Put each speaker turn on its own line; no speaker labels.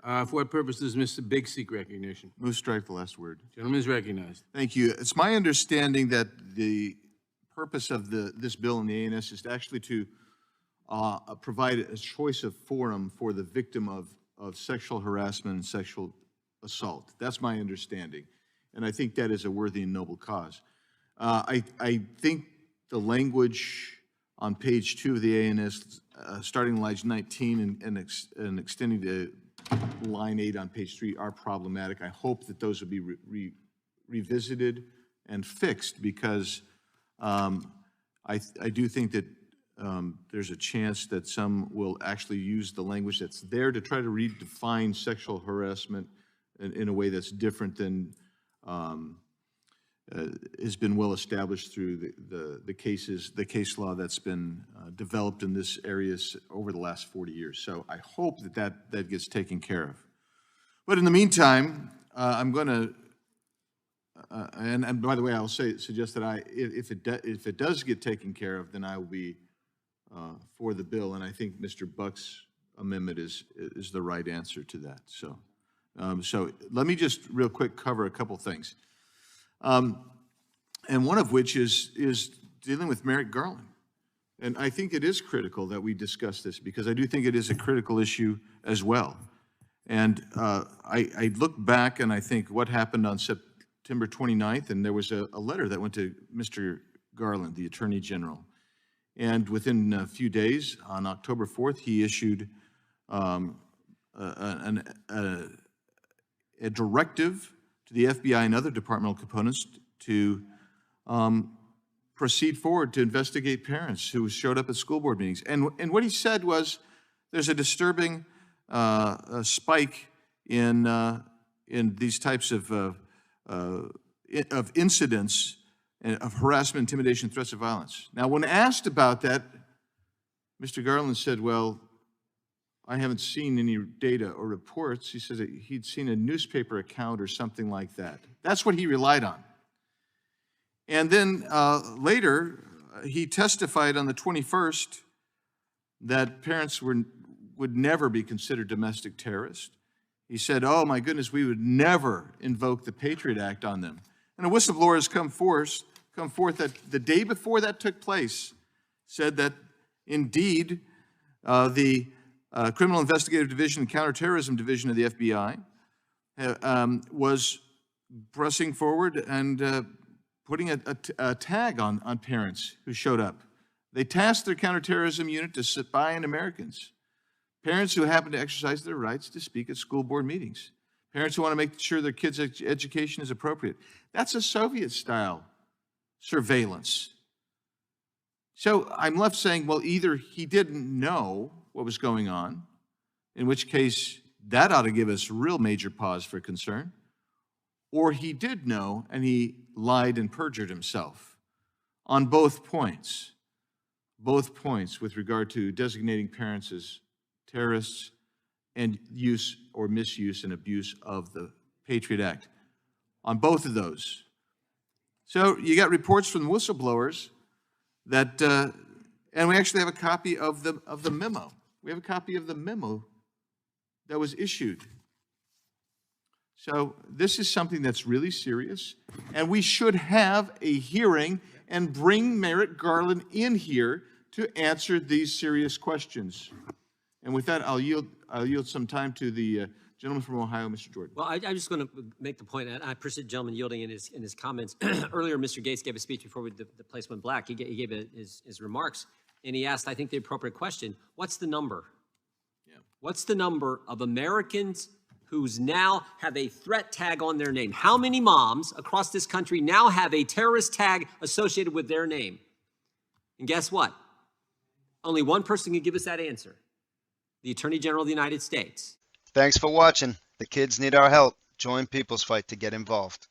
For what purpose does Mr. Big seek recognition?
Move strike the last word.
Gentleman is recognized.
Thank you. It's my understanding that the purpose of this bill in the ANS is actually to provide a choice of forum for the victim of sexual harassment and sexual assault. That's my understanding. And I think that is a worthy and noble cause. I think the language on page 2 of the ANS, starting line 19 and extending to line 8 on page 3 are problematic. I hope that those will be revisited and fixed, because I do think that there's a chance that some will actually use the language that's there to try to redefine sexual harassment in a way that's different than has been well established through the case law that's been developed in this area over the last 40 years. So I hope that gets taken care of. But in the meantime, I'm going to, and by the way, I'll suggest that if it does get taken care of, then I will be for the bill, and I think Mr. Buck's amendment is the right answer to that. So, so let me just real quick cover a couple things. And one of which is dealing with Merrick Garland. And I think it is critical that we discuss this, because I do think it is a critical issue as well. And I look back and I think what happened on September 29th, and there was a letter that went to Mr. Garland, the Attorney General. And within a few days, on October 4th, he issued a directive to the FBI and other departmental components to proceed forward to investigate parents who showed up at school board meetings. And what he said was, there's a disturbing spike in these types of incidents of harassment, intimidation, threats of violence. Now, when asked about that, Mr. Garland said, well, I haven't seen any data or reports. He says that he'd seen a newspaper account or something like that. That's what he relied on. And then later, he testified on the 21st that parents would never be considered domestic terrorists. He said, oh my goodness, we would never invoke the Patriot Act on them. And a whistleblower has come forth that the day before that took place, said that indeed the Criminal Investigative Division and Counterterrorism Division of the FBI was pressing forward and putting a tag on parents who showed up. They tasked their counterterrorism unit to spy on Americans, parents who happen to exercise their rights to speak at school board meetings, parents who want to make sure their kids' education is appropriate. That's a Soviet-style surveillance. So I'm left saying, well, either he didn't know what was going on, in which case that ought to give us real major pause for concern, or he did know and he lied and perjured himself on both points with regard to designating parents as terrorists and use or misuse and abuse of the Patriot Act. On both of those. So you got reports from the whistleblowers that, and we actually have a copy of the memo. We have a copy of the memo that was issued. So this is something that's really serious, and we should have a hearing and bring Merrick Garland in here to answer these serious questions. And with that, I'll yield some time to the gentleman from Ohio, Mr. Jordan.
Well, I'm just going to make the point, and I appreciate the gentleman yielding in his comments. Earlier, Mr. Gates gave a speech before the place went black. He gave his remarks, and he asked, I think, the appropriate question: what's the number? Yeah. What's the number of Americans who's now have a threat tag on their name? How many moms across this country now have a terrorist tag associated with their name? And guess what? Only one person can give us that answer: the Attorney General of the United States.
Thanks for watching. The kids need our help. Join People's Fight to get involved.